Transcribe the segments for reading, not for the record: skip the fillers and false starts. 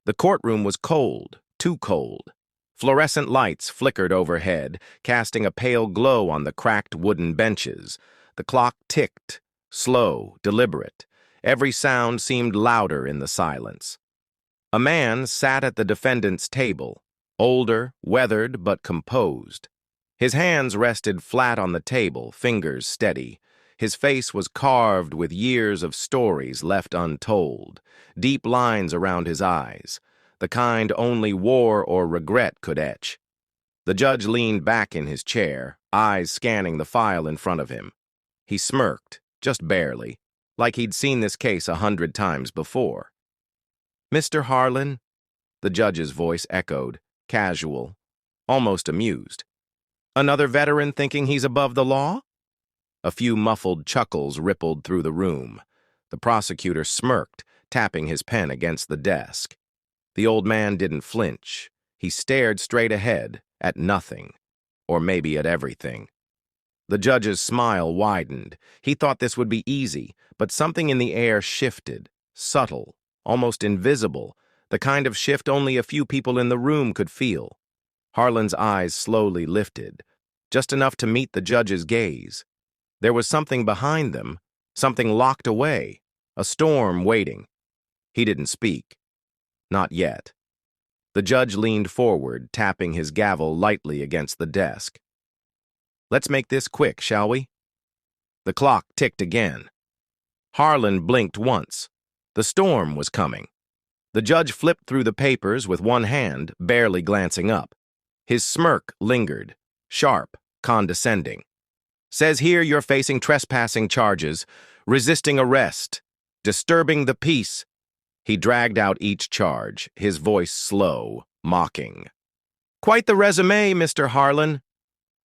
The courtroom was cold, too cold. Fluorescent lights flickered overhead, casting a pale glow on the cracked wooden benches. The clock ticked, slow, deliberate. Every sound seemed louder in the silence. A man sat at the defendant's table, older, weathered, but composed. His hands rested flat on the table, fingers steady. His face was carved with years of stories left untold, deep lines around his eyes, the kind only war or regret could etch. The judge leaned back in his chair, eyes scanning the file in front of him. He smirked, just barely, like he'd seen this case 100 times before. "Mr. Harlan?" The judge's voice echoed, casual, almost amused. "Another veteran thinking he's above the law?" A few muffled chuckles rippled through the room. The prosecutor smirked, tapping his pen against the desk. The old man didn't flinch. He stared straight ahead, at nothing, or maybe at everything. The judge's smile widened. He thought this would be easy, but something in the air shifted, subtle, almost invisible, the kind of shift only a few people in the room could feel. Harlan's eyes slowly lifted, just enough to meet the judge's gaze. There was something behind them, something locked away, a storm waiting. He didn't speak. Not yet. The judge leaned forward, tapping his gavel lightly against the desk. "Let's make this quick, shall we?" The clock ticked again. Harlan blinked once. The storm was coming. The judge flipped through the papers with one hand, barely glancing up. His smirk lingered, sharp, condescending. "Says here you're facing trespassing charges, resisting arrest, disturbing the peace." He dragged out each charge, his voice slow, mocking. "Quite the resume, Mr. Harlan."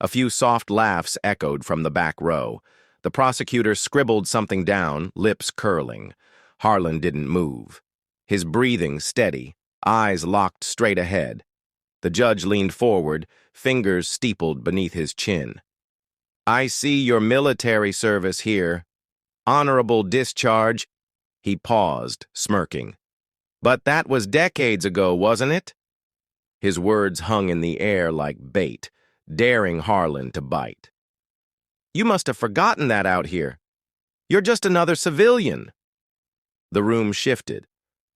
A few soft laughs echoed from the back row. The prosecutor scribbled something down, lips curling. Harlan didn't move. His breathing steady, eyes locked straight ahead. The judge leaned forward, fingers steepled beneath his chin. "I see your military service here. Honorable discharge." He paused, smirking. "But that was decades ago, wasn't it?" His words hung in the air like bait, daring Harlan to bite. "You must have forgotten that out here. You're just another civilian." The room shifted,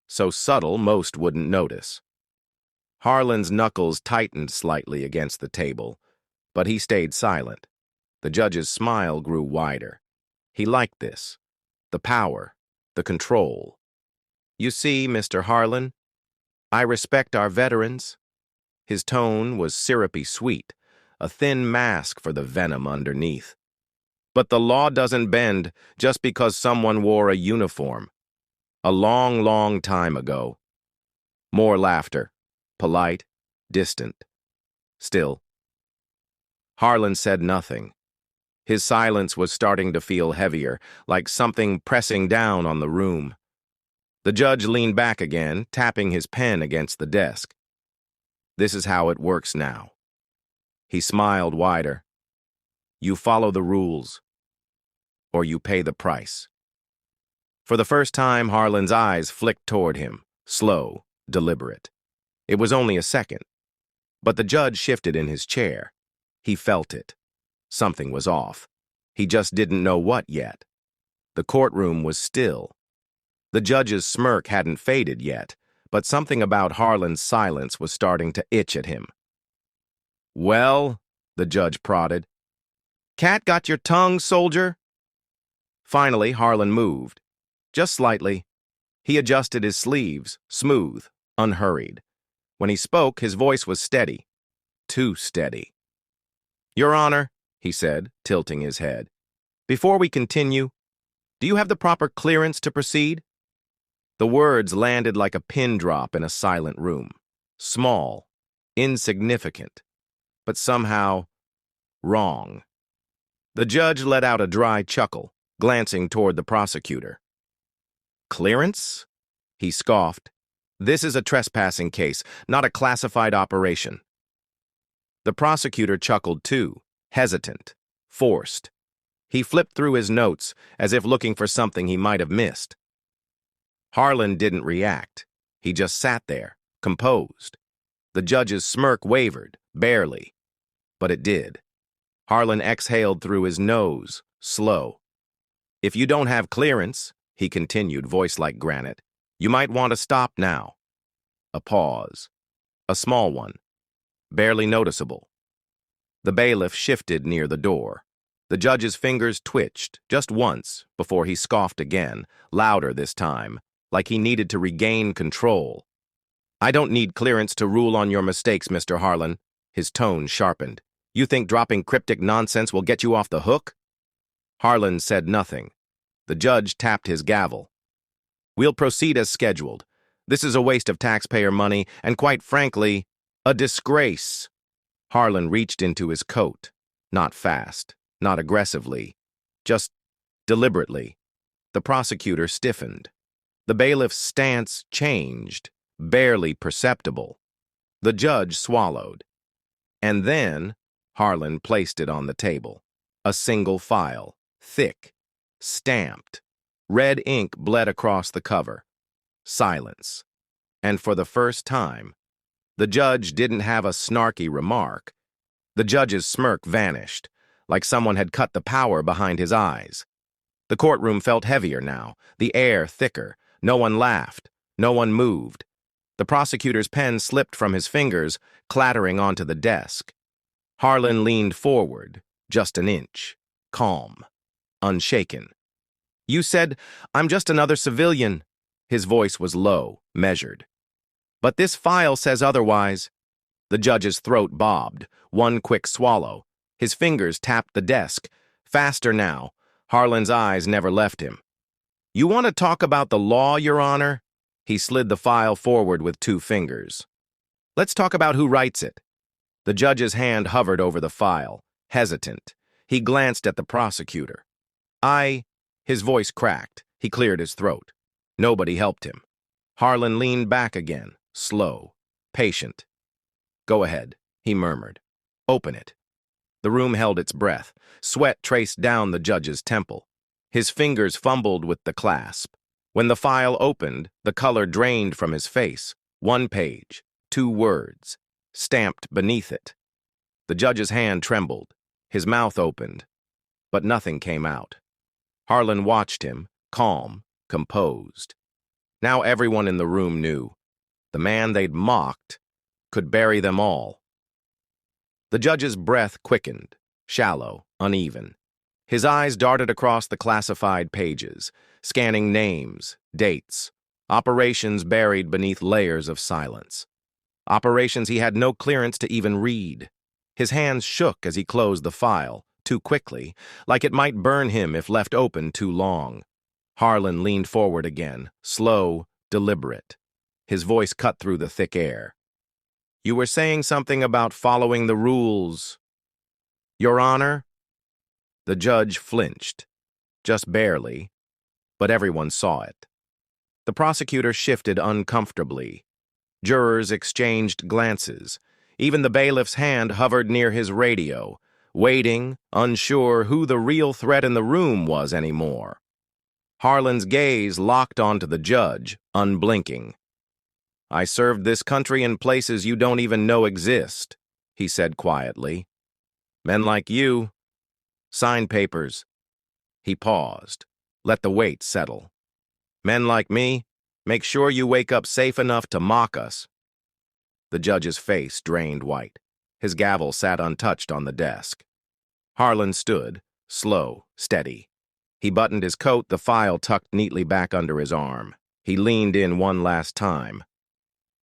so subtle most wouldn't notice. Harlan's knuckles tightened slightly against the table, but he stayed silent. The judge's smile grew wider. He liked this. The power, the control. "You see, Mr. Harlan, I respect our veterans." His tone was syrupy sweet, a thin mask for the venom underneath. "But the law doesn't bend just because someone wore a uniform. A long, long time ago." More laughter, polite, distant. Still. Harlan said nothing. His silence was starting to feel heavier, like something pressing down on the room. The judge leaned back again, tapping his pen against the desk. "This is how it works now." He smiled wider. "You follow the rules, or you pay the price." For the first time, Harlan's eyes flicked toward him, slow, deliberate. It was only a second, but the judge shifted in his chair. He felt it. Something was off. He just didn't know what yet. The courtroom was still. The judge's smirk hadn't faded yet, but something about Harlan's silence was starting to itch at him. "Well," the judge prodded. "Cat got your tongue, soldier?" Finally, Harlan moved. Just slightly. He adjusted his sleeves, smooth, unhurried. When he spoke, his voice was steady. Too steady. "Your Honor," he said, tilting his head, "before we continue, do you have the proper clearance to proceed?" The words landed like a pin drop in a silent room. Small, insignificant, but somehow wrong. The judge let out a dry chuckle, glancing toward the prosecutor. "Clearance?" he scoffed. "This is a trespassing case, not a classified operation." The prosecutor chuckled too, hesitant, forced. He flipped through his notes as if looking for something he might have missed. Harlan didn't react. He just sat there, composed. The judge's smirk wavered, barely, but it did. Harlan exhaled through his nose, slow. "If you don't have clearance," he continued, voice like granite, "you might want to stop now." A pause. A small one, barely noticeable. The bailiff shifted near the door. The judge's fingers twitched, just once, before he scoffed again, louder this time, like he needed to regain control. "I don't need clearance to rule on your mistakes, Mr. Harlan." His tone sharpened. "You think dropping cryptic nonsense will get you off the hook?" Harlan said nothing. The judge tapped his gavel. "We'll proceed as scheduled. This is a waste of taxpayer money, and quite frankly, a disgrace." Harlan reached into his coat. Not fast, not aggressively, just deliberately. The prosecutor stiffened. The bailiff's stance changed, barely perceptible. The judge swallowed. And then Harlan placed it on the table. A single file, thick, stamped. Red ink bled across the cover. Silence. And for the first time, the judge didn't have a snarky remark. The judge's smirk vanished, like someone had cut the power behind his eyes. The courtroom felt heavier now, the air thicker. No one laughed. No one moved. The prosecutor's pen slipped from his fingers, clattering onto the desk. Harlan leaned forward, just an inch, calm, unshaken. "You said, I'm just another civilian." His voice was low, measured. "But this file says otherwise." The judge's throat bobbed, one quick swallow. His fingers tapped the desk. Faster now. Harlan's eyes never left him. "You want to talk about the law, Your Honor?" He slid the file forward with two fingers. "Let's talk about who writes it." The judge's hand hovered over the file, hesitant. He glanced at the prosecutor. His voice cracked. He cleared his throat. Nobody helped him. Harlan leaned back again, slow, patient. "Go ahead," he murmured. "Open it." The room held its breath. Sweat traced down the judge's temple. His fingers fumbled with the clasp. When the file opened, the color drained from his face. One page, 2 words, stamped beneath it. The judge's hand trembled. His mouth opened, but nothing came out. Harlan watched him, calm, composed. Now everyone in the room knew. The man they'd mocked could bury them all. The judge's breath quickened, shallow, uneven. His eyes darted across the classified pages, scanning names, dates, operations buried beneath layers of silence. Operations he had no clearance to even read. His hands shook as he closed the file, too quickly, like it might burn him if left open too long. Harlan leaned forward again, slow, deliberate. His voice cut through the thick air. "You were saying something about following the rules, Your Honor?" The judge flinched, just barely, but everyone saw it. The prosecutor shifted uncomfortably. Jurors exchanged glances. Even the bailiff's hand hovered near his radio, waiting, unsure who the real threat in the room was anymore. Harlan's gaze locked onto the judge, unblinking. "I served this country in places you don't even know exist," he said quietly. "Men like you, sign papers." He paused, let the weight settle. "Men like me, make sure you wake up safe enough to mock us." The judge's face drained white. His gavel sat untouched on the desk. Harlan stood, slow, steady. He buttoned his coat, the file tucked neatly back under his arm. He leaned in one last time.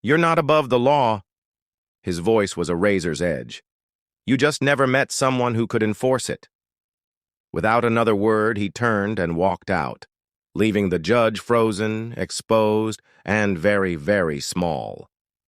"You're not above the law." His voice was a razor's edge. "You just never met someone who could enforce it." Without another word, he turned and walked out, leaving the judge frozen, exposed, and very, very small.